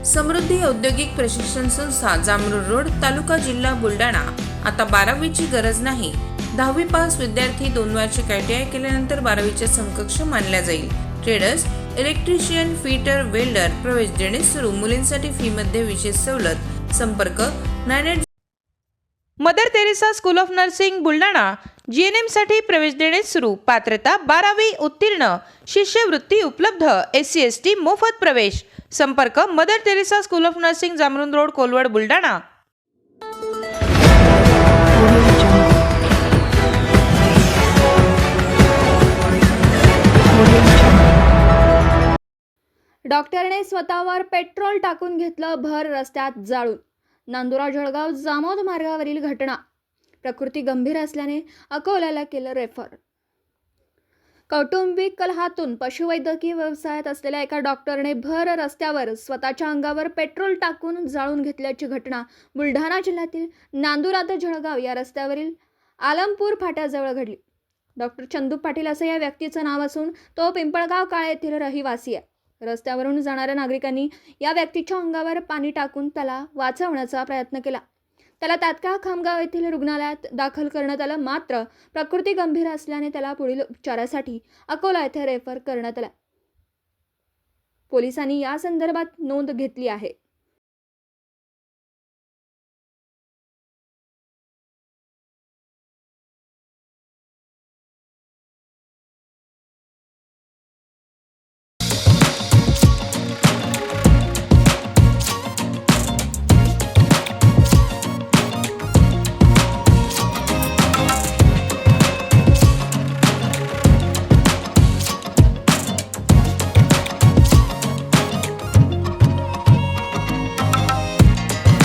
समृद्धी औद्योगिक प्रशिक्षण संस्था, जामरूर रोड, तालुका जिल्हा बुलढाणा। आता 12वीची गरज नाही। 10वी पास विद्यार्थी 2 वार्षिक ITI केल्यानंतर 12वीच्या समकक्ष मानल्या जाईल। ट्रेडर्स, इलेक्ट्रिशियन, फिटर, वेल्डर प्रवेश देणे सुरू। मुलींसाठी फी मध्ये विशेष सवलत। संपर्क 98 Mother Teresa school of Nursing Buldhana. GNM साठी प्रवेश देणे सुरू। पात्रता 12वी उत्तीर्ण। शिष्यवृत्ती उपलब्ध। SC ST मोफत प्रवेश। संपर्क Mother Teresa school of nursing, Jamrun road, Kolwad, Buldhana. डॉक्टरने स्वतःवर पेट्रोल टाकून घेतलं भर रस्त्यात जाळून। नांदुरा जळगाव जामोद मार्गावरील घटना। प्रकृती गंभीर असल्याने अकोल्याला केलं रेफर। कौटुंबिक कलहातून पशुवैद्यकीय व्यवसायात असलेल्या एका डॉक्टरने भर रस्त्यावर स्वतःच्या अंगावर पेट्रोल टाकून जाळून घेतल्याची घटना बुलढाणा जिल्ह्यातील नांदुरा ते जळगाव या रस्त्यावरील आलमपूर फाट्याजवळ घडली। डॉक्टर चंदू पाटील असं या व्यक्तीचं नाव असून तो पिंपळगाव काळे येथील रहिवासी आहे। रस्त्यावरून जाणाऱ्या नागरिकांनी या व्यक्तीच्या अंगावर पाणी टाकून त्याला वाचवण्याचा प्रयत्न केला। त्याला तात्काळ खामगाव येथील रुग्णालयात दाखल करण्यात आलं, मात्र प्रकृती गंभीर असल्याने त्याला पुढील उपचारासाठी अकोला येथे रेफर करण्यात आलं। पोलिसांनी या संदर्भात नोंद घेतली आहे।